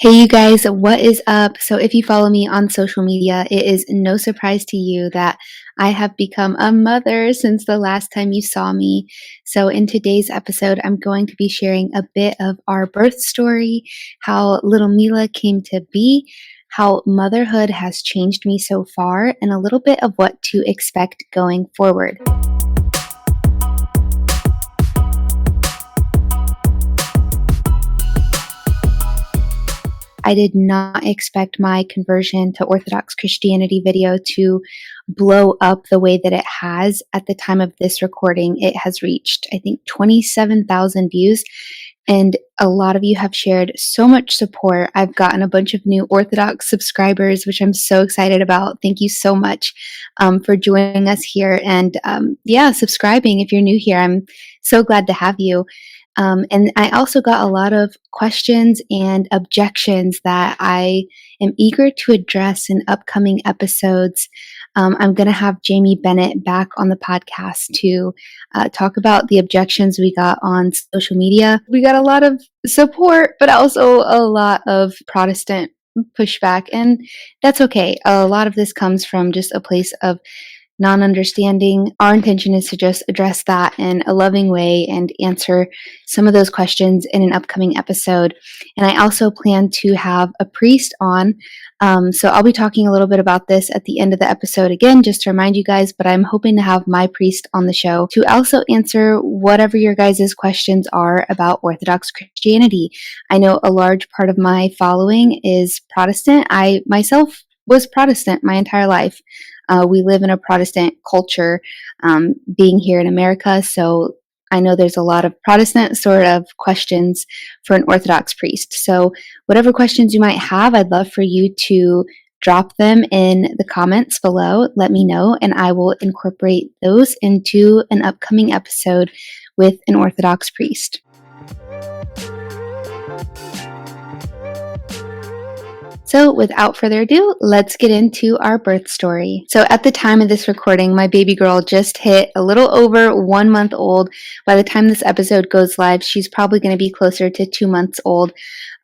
Hey you guys, what is up? So if you follow me on social media, it is no surprise to you that I have become a mother since the last time you saw me. So in today's episode, I'm going to be sharing a bit of our birth story, how little Mila came to be, how motherhood has changed me so far, and a little bit of what to expect going forward. I did not expect my conversion to Orthodox Christianity video to blow up the way that it has. At the time of this recording, it has reached, I think, 27,000 views. And a lot of you have shared so much support. I've gotten a bunch of new Orthodox subscribers, which I'm so excited about. Thank you so much for joining us here. And subscribing if you're new here. I'm so glad to have you. And I also got a lot of questions and objections that I am eager to address in upcoming episodes. I'm going to have Jamie Bennett back on the podcast to talk about the objections we got on social media. We got a lot of support, but also a lot of Protestant pushback, and that's okay. A lot of this comes from just a place of non-understanding. Our intention is to just address that in a loving way and answer some of those questions in an upcoming episode. And I also plan to have a priest on. So I'll be talking a little bit about this at the end of the episode again, just to remind you guys, but I'm hoping to have my priest on the show to also answer whatever your guys' questions are about Orthodox Christianity. I know a large part of my following is Protestant. I myself was Protestant my entire life. We live in a Protestant culture, being here in America, so I know there's a lot of Protestant sort of questions for an Orthodox priest. So whatever questions you might have, I'd love for you to drop them in the comments below. Let me know, and I will incorporate those into an upcoming episode with an Orthodox priest. So without further ado, let's get into our birth story. So at the time of this recording, my baby girl just hit a little over 1 month old. By the time this episode goes live, she's probably going to be closer to 2 months old.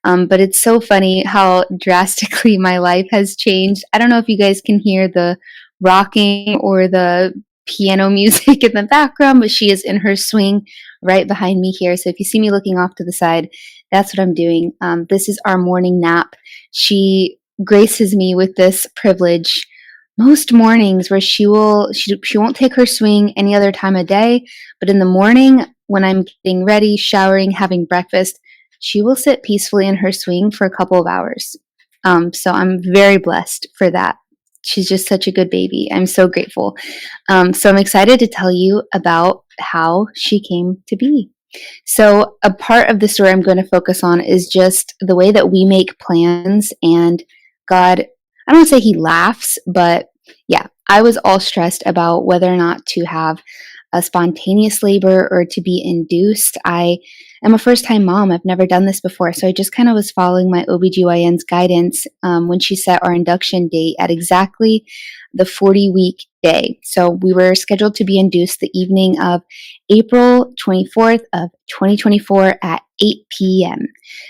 But it's so funny how drastically my life has changed. I don't know if you guys can hear the rocking or the piano music in the background, but she is in her swing right behind me here. So if you see me looking off to the side, that's what I'm doing. This is our morning nap. She graces me with this privilege most mornings where she won't take her swing any other time of day, but in the morning when I'm getting ready, showering, having breakfast, she will sit peacefully in her swing for a couple of hours. So I'm very blessed for that. She's just such a good baby. I'm so grateful. So I'm excited to tell you about how she came to be. So a part of the story I'm going to focus on is just the way that we make plans, and God, I don't want to say he laughs, but yeah, I was all stressed about whether or not to have a spontaneous labor or to be induced. I am a first-time mom. I've never done this before, so I just kind of was following my OBGYN's guidance when she set our induction date at exactly the 40-week day. So we were scheduled to be induced the evening of April 24th of 2024 at 8 p.m.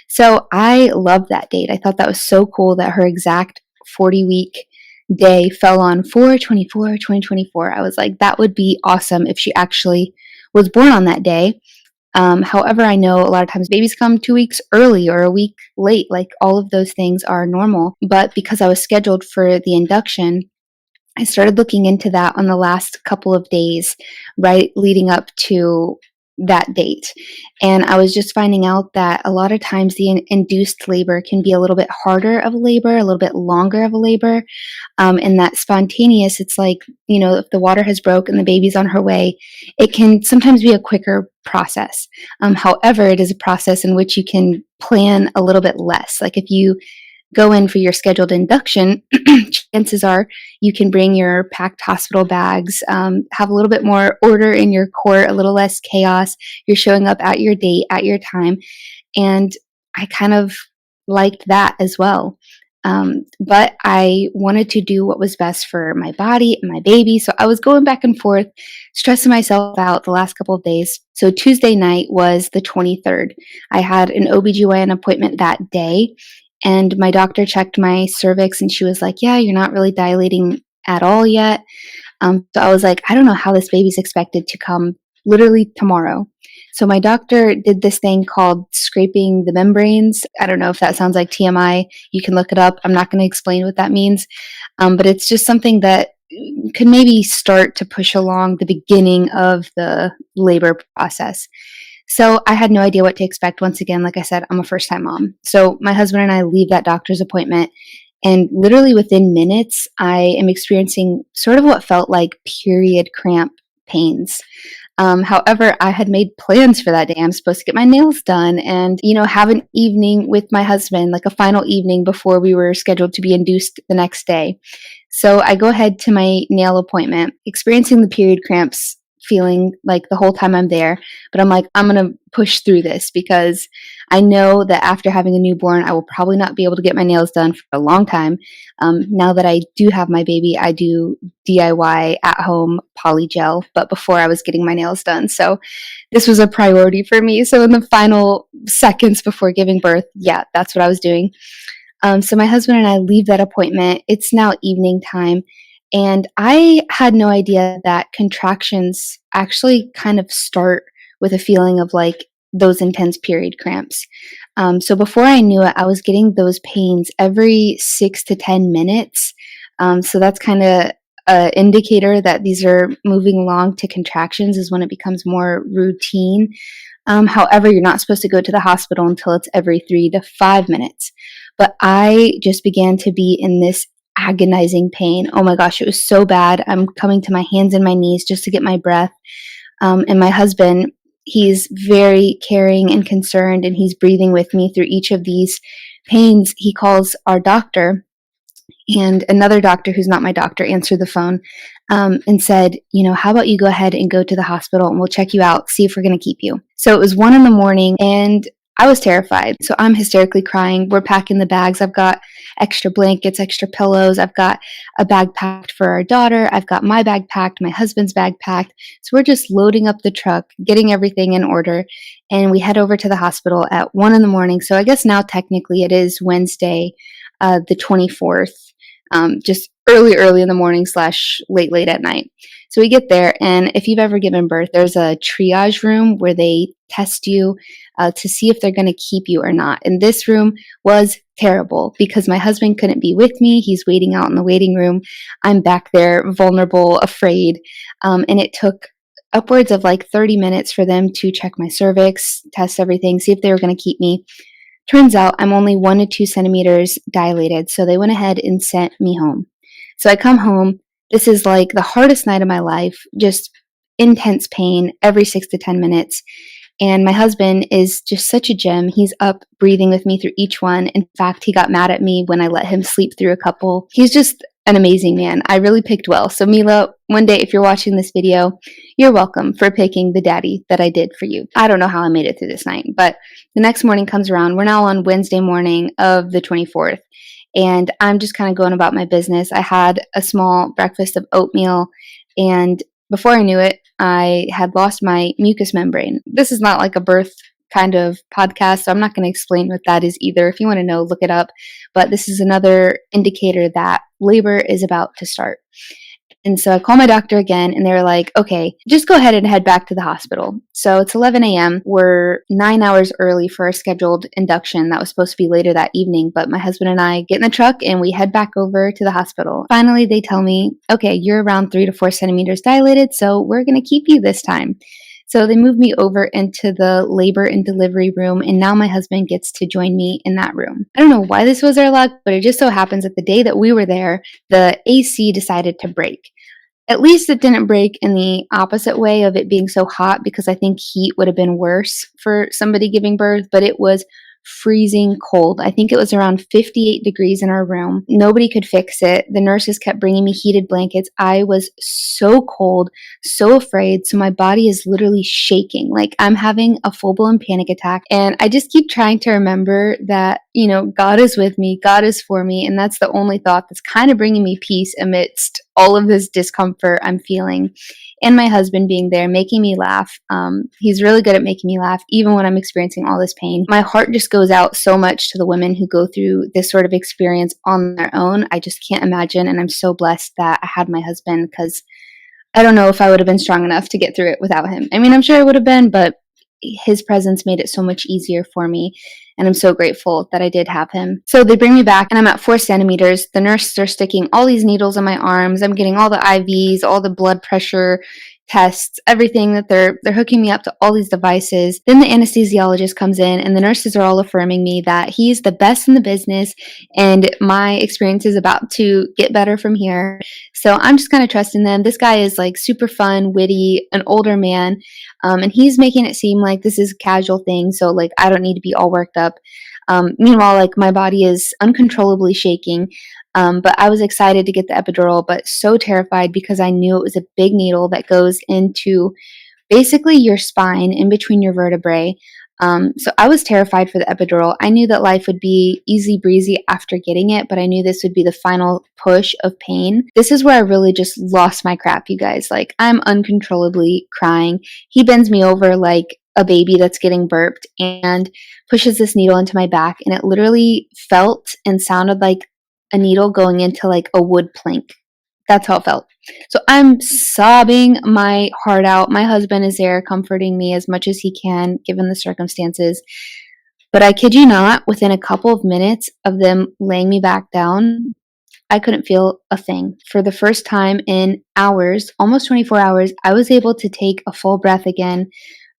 So I loved that date. I thought that was so cool that her exact 40-week day fell on 4/24/2024. I was like, that would be awesome if she actually was born on that day. However, I know a lot of times babies come 2 weeks early or a week late. Like, all of those things are normal. But because I was scheduled for the induction, I started looking into that on the last couple of days, right leading up to that date. And I was just finding out that a lot of times the induced labor can be a little bit harder of a labor, a little bit longer of a labor. And that spontaneous, it's like, if the water has broke and the baby's on her way, it can sometimes be a quicker process. However, it is a process in which you can plan a little bit less. Like, if you go in for your scheduled induction, chances are you can bring your packed hospital bags, have a little bit more order in your court, a little less chaos. You're showing up at your date, at your time. And I kind of liked that as well. But I wanted to do what was best for my body and my baby. So I was going back and forth, stressing myself out the last couple of days. So Tuesday night was the 23rd. I had an OBGYN appointment that day. And my doctor checked my cervix and she was like, yeah, you're not really dilating at all yet. So I was like, I don't know how this baby's expected to come literally tomorrow. So my doctor did this thing called scraping the membranes. I don't know if that sounds like TMI. You can look it up. I'm not going to explain what that means. But it's just something that could maybe start to push along the beginning of the labor process. So I had no idea what to expect. Once again, like I said, I'm a first time mom. So my husband and I leave that doctor's appointment, and literally within minutes, I am experiencing sort of what felt like period cramp pains. However, I had made plans for that day. I'm supposed to get my nails done and, have an evening with my husband, like a final evening before we were scheduled to be induced the next day. So I go ahead to my nail appointment, experiencing the period cramps, feeling like the whole time I'm there. But I'm like, I'm going to push through this because I know that after having a newborn, I will probably not be able to get my nails done for a long time. Now that I do have my baby, I do DIY at home polygel, but before I was getting my nails done. So this was a priority for me. So in the final seconds before giving birth, yeah, that's what I was doing. So my husband and I leave that appointment. It's now evening time. And I had no idea that contractions actually kind of start with a feeling of like those intense period cramps. So before I knew it, I was getting those pains every 6 to 10 minutes. So that's kind of an indicator that these are moving along to contractions is when it becomes more routine. However, you're not supposed to go to the hospital until it's every 3 to 5 minutes. But I just began to be in this agonizing pain. Oh my gosh, it was so bad. I'm coming to my hands and my knees just to get my breath. And my husband, he's very caring and concerned, and he's breathing with me through each of these pains. He calls our doctor, and another doctor who's not my doctor answered the phone and said, how about you go ahead and go to the hospital and we'll check you out, see if we're going to keep you. So it was 1 a.m. and I was terrified. So I'm hysterically crying. We're packing the bags. I've got extra blankets, extra pillows. I've got a bag packed for our daughter. I've got my bag packed, my husband's bag packed. So we're just loading up the truck, getting everything in order. And we head over to the hospital at 1 a.m. So I guess now technically it is Wednesday, the 24th. Just early in the morning / late at night. So we get there, and if you've ever given birth, there's a triage room where they test you to see if they're going to keep you or not. And this room was terrible because my husband couldn't be with me. He's waiting out in the waiting room. I'm back there, vulnerable, afraid. And it took upwards of like 30 minutes for them to check my cervix, test everything, see if they were going to keep me. Turns out I'm only 1 to 2 centimeters dilated, so they went ahead and sent me home. So I come home. This is like the hardest night of my life, just intense pain every 6 to 10 minutes. And my husband is just such a gem. He's up breathing with me through each one. In fact, he got mad at me when I let him sleep through a couple. He's just an amazing man. I really picked well. So Mila, one day if you're watching this video, you're welcome for picking the daddy that I did for you. I don't know how I made it through this night, but the next morning comes around. We're now on Wednesday morning of the 24th, and I'm just kind of going about my business. I had a small breakfast of oatmeal, and before I knew it, I had lost my mucous membrane. This is not like a birth kind of podcast, so I'm not going to explain what that is either. If you want to know, look it up. But this is another indicator that labor is about to start. And so I call my doctor again, and they're like, okay, just go ahead and head back to the hospital. So it's 11 a.m. We're 9 hours early for our scheduled induction that was supposed to be later that evening. But my husband and I get in the truck and we head back over to the hospital. Finally, they tell me, okay, you're around 3 to 4 centimeters dilated, so we're going to keep you this time. So they moved me over into the labor and delivery room, and now my husband gets to join me in that room. I don't know why this was our luck, but it just so happens that the day that we were there, the AC decided to break. At least it didn't break in the opposite way of it being so hot, because I think heat would have been worse for somebody giving birth, but it was freezing cold. I think it was around 58 degrees in our room. Nobody could fix it. The nurses kept bringing me heated blankets. I was so cold, so afraid. So my body is literally shaking. Like I'm having a full-blown panic attack. And I just keep trying to remember that, God is with me. God is for me. And that's the only thought that's kind of bringing me peace amidst all of this discomfort I'm feeling. and my husband being there, making me laugh. He's really good at making me laugh, even when I'm experiencing all this pain. My heart just goes out so much to the women who go through this sort of experience on their own. I just can't imagine, and I'm so blessed that I had my husband, because I don't know if I would have been strong enough to get through it without him. I mean, I'm sure I would have been, but his presence made it so much easier for me. And I'm so grateful that I did have him. So they bring me back and I'm at 4 centimeters. The nurses are sticking all these needles in my arms. I'm getting all the IVs, all the blood pressure tests, everything that they're hooking me up to all these devices. Then the anesthesiologist comes in and the nurses are all affirming me that he's the best in the business and my experience is about to get better from here. So I'm just kind of trusting them. This guy is like super fun, witty, an older man. And he's making it seem like this is a casual thing. So like, I don't need to be all worked up. Meanwhile, like my body is uncontrollably shaking. But I was excited to get the epidural, but so terrified because I knew it was a big needle that goes into basically your spine in between your vertebrae. So I was terrified for the epidural. I knew that life would be easy breezy after getting it, but I knew this would be the final push of pain. This is where I really just lost my crap, you guys. Like, I'm uncontrollably crying. He bends me over like a baby that's getting burped and pushes this needle into my back, and it literally felt and sounded like a needle going into like a wood plank. That's how it felt. So I'm sobbing my heart out. My husband is there comforting me as much as he can, given the circumstances. But I kid you not, within a couple of minutes of them laying me back down, I couldn't feel a thing. For the first time in hours, almost 24 hours, I was able to take a full breath again.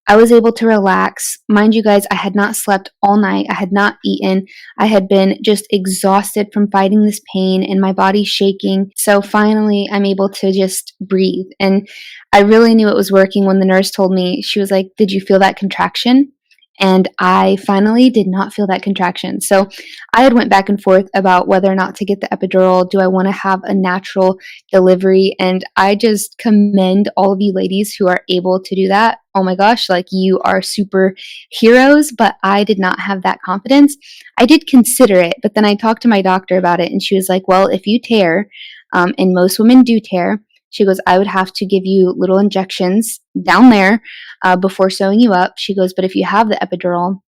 I was able to relax. Mind you guys, I had not slept all night. I had not eaten. I had been just exhausted from fighting this pain and my body shaking. So finally, I'm able to just breathe. And I really knew it was working when the nurse told me, she was like, "Did you feel that contraction?" And I finally did not feel that contraction. So I had went back and forth about whether or not to get the epidural. Do I want to have a natural delivery? And I just commend all of you ladies who are able to do that. Oh my gosh, like, you are super heroes, but I did not have that confidence. I did consider it, but then I talked to my doctor about it and she was like, "Well, if you tear, and most women do tear," she goes, "I would have to give you little injections down there before sewing you up." She goes, "But if you have the epidural,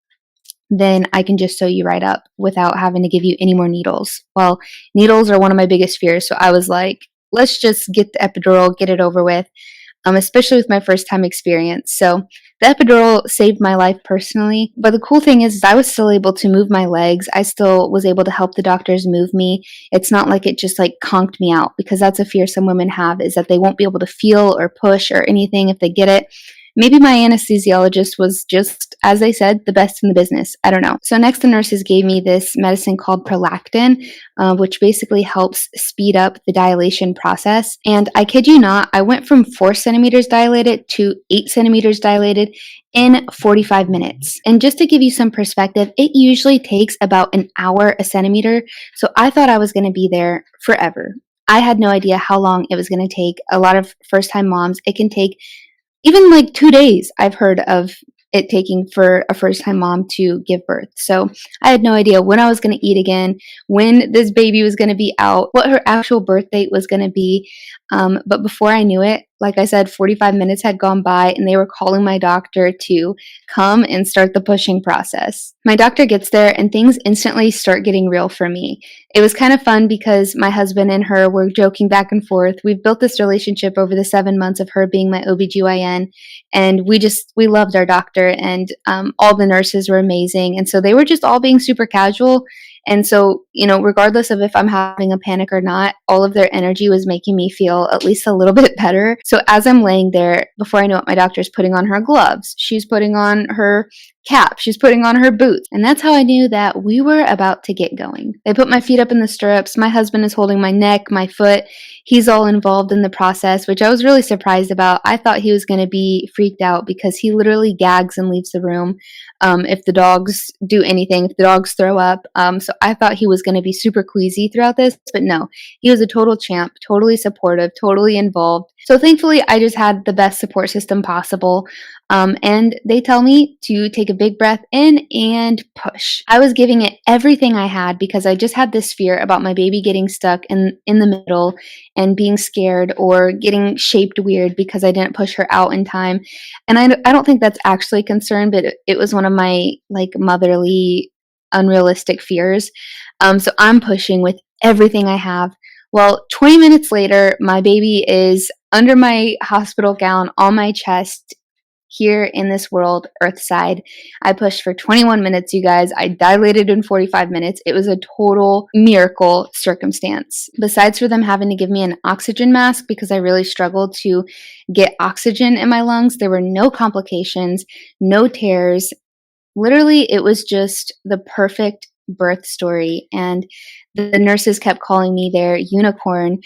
then I can just sew you right up without having to give you any more needles." Well, needles are one of my biggest fears. So I was like, let's just get the epidural, get it over with, especially with my first time experience. So the epidural saved my life personally. But the cool thing is I was still able to move my legs. I still was able to help the doctors move me. It's not like it just like conked me out, because that's a fear some women have, is that they won't be able to feel or push or anything if they get it. Maybe my anesthesiologist was just, as they said, the best in the business. I don't know. So next, the nurses gave me this medicine called prolactin, which basically helps speed up the dilation process. And I kid you not, I went from 4 centimeters dilated to 8 centimeters dilated in 45 minutes. And just to give you some perspective, it usually takes about an hour a centimeter. So I thought I was going to be there forever. I had no idea how long it was going to take. A lot of first-time moms, it can take even like 2 days, I've heard of it taking for a first-time mom to give birth. So I had no idea when I was going to eat again, when this baby was going to be out, what her actual birth date was going to be. But before I knew it, like I said, 45 minutes had gone by and they were calling my doctor to come and start the pushing process. My doctor gets there and things instantly start getting real for me. It was kind of fun because my husband and her were joking back and forth. We've built this relationship over the 7 months of her being my OBGYN, and we loved our doctor, and all the nurses were amazing. And so they were just all being super casual. And so, regardless of if I'm having a panic or not, all of their energy was making me feel at least a little bit better. So as I'm laying there, before I know it, my doctor's putting on her gloves. She's putting on her cap. She's putting on her boots. And that's how I knew that we were about to get going. They put my feet up in the stirrups. My husband is holding my neck, my foot. He's all involved in the process, which I was really surprised about. I thought he was going to be freaked out because he literally gags and leaves the room if the dogs do anything, if the dogs throw up. So I thought he was going to be super queasy throughout this, but no, he was a total champ, totally supportive, totally involved. So thankfully, I just had the best support system possible. And they tell me to take a big breath in and push. I was giving it everything I had because I just had this fear about my baby getting stuck in the middle and being scared or getting shaped weird because I didn't push her out in time. And I don't think that's actually a concern, but it was one of my like motherly, unrealistic fears. So I'm pushing with everything I have. Well, 20 minutes later, my baby is under my hospital gown on my chest here in this world, Earthside. I pushed for 21 minutes, you guys. I dilated in 45 minutes. It was a total miracle circumstance. Besides for them having to give me an oxygen mask because I really struggled to get oxygen in my lungs, there were no complications, no tears. Literally, it was just the perfect birth story. And the nurses kept calling me their unicorn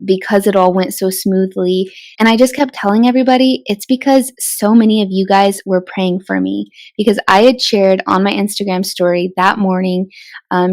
because it all went so smoothly. And I just kept telling everybody it's because so many of you guys were praying for me. Because I had shared on my Instagram story that morning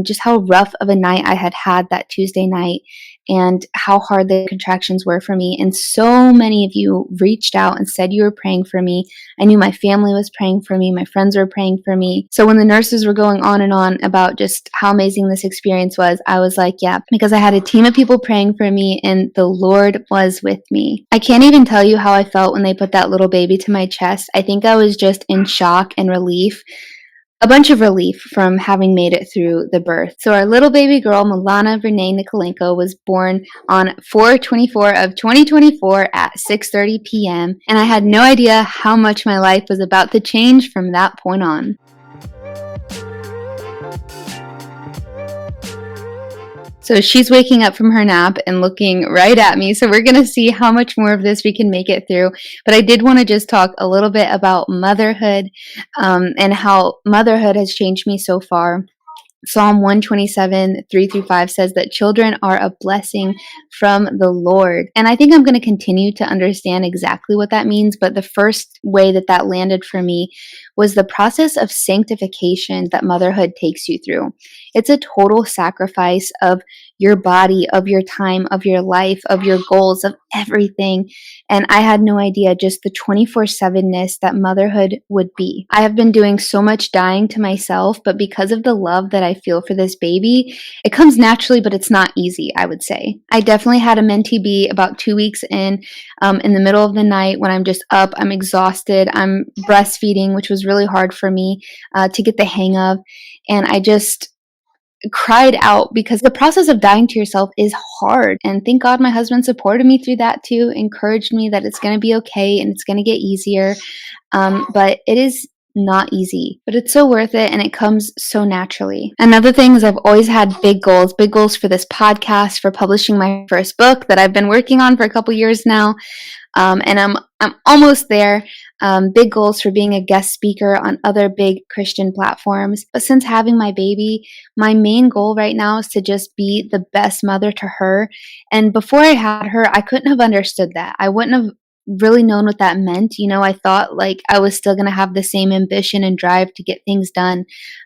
just how rough of a night I had had that Tuesday night and how hard the contractions were for me. And so many of you reached out and said you were praying for me. I knew my family was praying for me. My friends were praying for me. So when the nurses were going on and on about just how amazing this experience was, I was like, yeah, because I had a team of people praying for me and the Lord was with me. I can't even tell you how I felt when they put that little baby to my chest. I think I was just in shock and relief. A bunch of relief from having made it through the birth. So our little baby girl, Milana Renee Nikolaenko, was born on 4/24 of 2024 at 6:30 p.m. And I had no idea how much my life was about to change from that point on. So she's waking up from her nap and looking right at me. So we're going to see how much more of this we can make it through. But I did want to just talk a little bit about motherhood and how motherhood has changed me so far. Psalm 127, 3-5 says that children are a blessing from the Lord. And I think I'm going to continue to understand exactly what that means. But the first way that that landed for me was the process of sanctification that motherhood takes you through. It's a total sacrifice of your body, of your time, of your life, of your goals, of everything. And I had no idea just the 24/7-ness that motherhood would be. I have been doing so much dying to myself, but because of the love that I feel for this baby, it comes naturally, but it's not easy, I would say. I definitely had a mentee be about 2 weeks in the middle of the night when I'm just up, I'm exhausted, I'm breastfeeding, which was really hard for me to get the hang of. And I just cried out because the process of dying to yourself is hard. And thank God my husband supported me through that too, encouraged me that it's going to be okay and it's going to get easier. But it is not easy, but it's so worth it and it comes so naturally. Another thing is I've always had big goals for this podcast, for publishing my first book that I've been working on for a couple years now. And I'm almost there. Big goals for being a guest speaker on other big Christian platforms. But since having my baby, my main goal right now is to just be the best mother to her. And before I had her, I couldn't have understood that. I wouldn't have really known what that meant. You know, I thought like I was still going to have the same ambition and drive to get things done.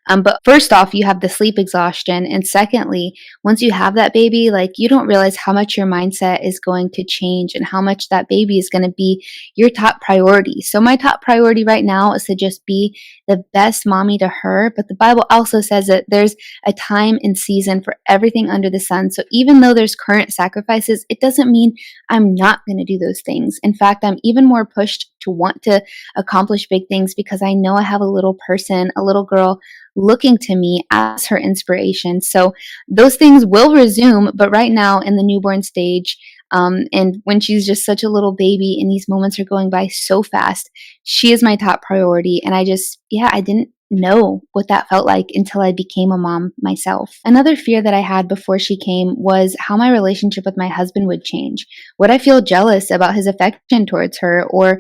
But first off, you have the sleep exhaustion. And secondly, once you have that baby, like you don't realize how much your mindset is going to change and how much that baby is going to be your top priority. So my top priority right now is to just be the best mommy to her. But the Bible also says that there's a time and season for everything under the sun. So even though there's current sacrifices, it doesn't mean I'm not going to do those things. In fact, I'm even more pushed to want to accomplish big things because I know I have a little person, a little girl looking to me as her inspiration. So those things will resume, but right now in the newborn stage, and when she's just such a little baby and these moments are going by so fast, she is my top priority. And I didn't know what that felt like until I became a mom myself. Another fear that I had before she came was how my relationship with my husband would change. Would I feel jealous about his affection towards her, or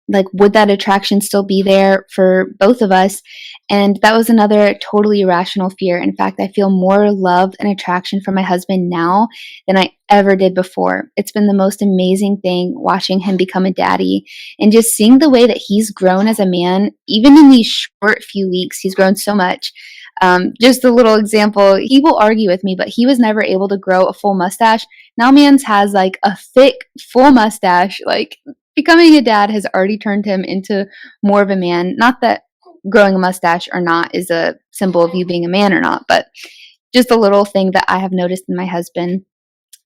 like would that attraction still be there for both of us? And that was another totally irrational fear. In fact, I feel more love and attraction for my husband now than I ever did before. It's been the most amazing thing watching him become a daddy and just seeing the way that he's grown as a man. Even in these short few weeks, he's grown so much. Just a little example, he will argue with me, but he was never able to grow a full mustache. Now Mans has like a thick, full mustache. Like, becoming a dad has already turned him into more of a man. Not that growing a mustache or not is a symbol of you being a man or not, but just a little thing that I have noticed in my husband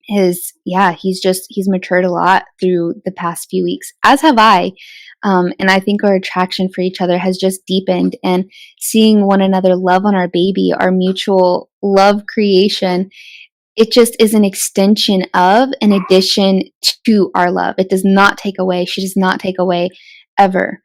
is, yeah, he's matured a lot through the past few weeks, as have I. And I think our attraction for each other has just deepened, and seeing one another love on our baby, our mutual love creation, it just is an extension of, an addition to our love. It does not take away. She does not take away ever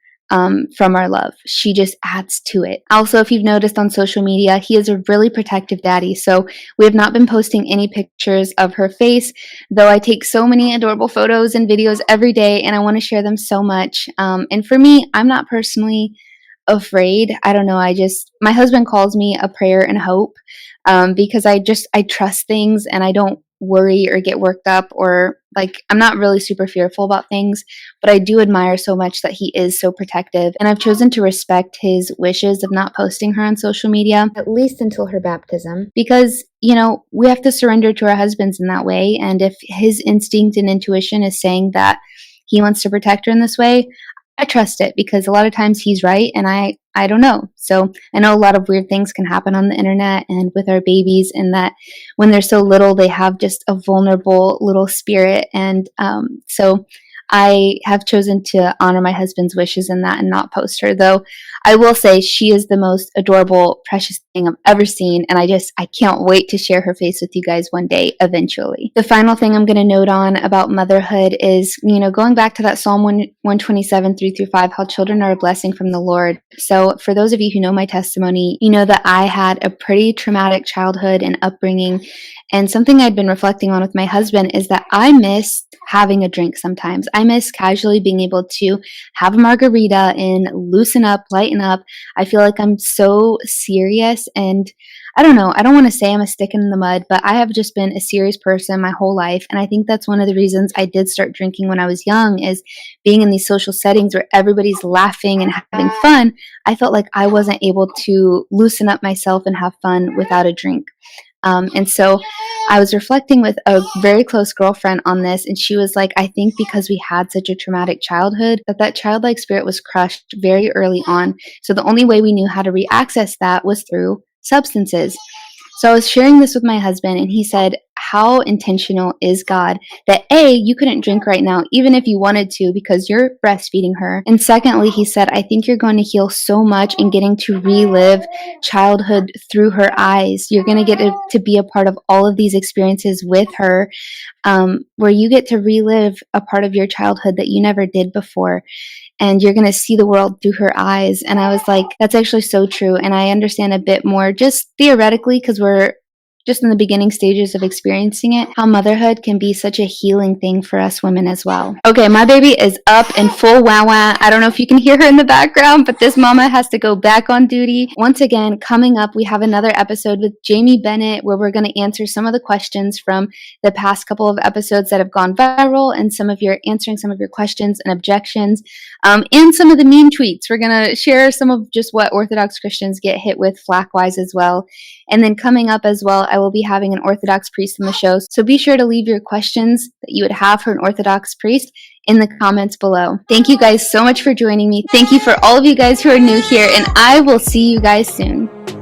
from our love. She just adds to it. Also, if you've noticed on social media, he is a really protective daddy. So we have not been posting any pictures of her face, though I take so many adorable photos and videos every day, and I want to share them so much. And for me, I'm not personally afraid. I don't know. My husband calls me a prayer and hope, because I trust things and I don't worry or get worked up, or like, I'm not really super fearful about things, but I do admire so much that he is so protective. And I've chosen to respect his wishes of not posting her on social media, at least until her baptism, because, we have to surrender to our husbands in that way. And if his instinct and intuition is saying that he wants to protect her in this way, I trust it, because a lot of times he's right and I don't know. So I know a lot of weird things can happen on the internet and with our babies, and that when they're so little, they have just a vulnerable little spirit. And so I have chosen to honor my husband's wishes in that and not post her. Though I will say she is the most adorable, precious thing I've ever seen. And I can't wait to share her face with you guys one day, eventually. The final thing I'm going to note on about motherhood is, going back to that Psalm 127, 3-5, how children are a blessing from the Lord. So for those of you who know my testimony, you know that I had a pretty traumatic childhood and upbringing. And something I'd been reflecting on with my husband is that I miss having a drink sometimes. I miss casually being able to have a margarita and loosen up, lighten up. I feel like I'm so serious, and I don't know. I don't want to say I'm a stick in the mud, but I have just been a serious person my whole life. And I think that's one of the reasons I did start drinking when I was young, is being in these social settings where everybody's laughing and having fun. I felt like I wasn't able to loosen up myself and have fun without a drink. And so I was reflecting with a very close girlfriend on this, and she was like, I think because we had such a traumatic childhood, that childlike spirit was crushed very early on. So the only way we knew how to re-access that was through substances. So I was sharing this with my husband, and he said, how intentional is God that A, you couldn't drink right now, even if you wanted to, because you're breastfeeding her. And secondly, he said, I think you're going to heal so much in getting to relive childhood through her eyes. You're going to get to be a part of all of these experiences with her, where you get to relive a part of your childhood that you never did before. And you're going to see the world through her eyes. And I was like, that's actually so true. And I understand a bit more, just theoretically, because we're just in the beginning stages of experiencing it, how motherhood can be such a healing thing for us women as well. Okay, my baby is up in full wow wow. I don't know if you can hear her in the background, but this mama has to go back on duty. Once again, coming up, we have another episode with Jamie Bennett, where we're going to answer some of the questions from the past couple of episodes that have gone viral, and answering some of your questions and objections, and some of the meme tweets. We're going to share some of just what Orthodox Christians get hit with flack-wise as well. And then coming up as well, I will be having an Orthodox priest on the show. So be sure to leave your questions that you would have for an Orthodox priest in the comments below. Thank you guys so much for joining me. Thank you for all of you guys who are new here, and I will see you guys soon.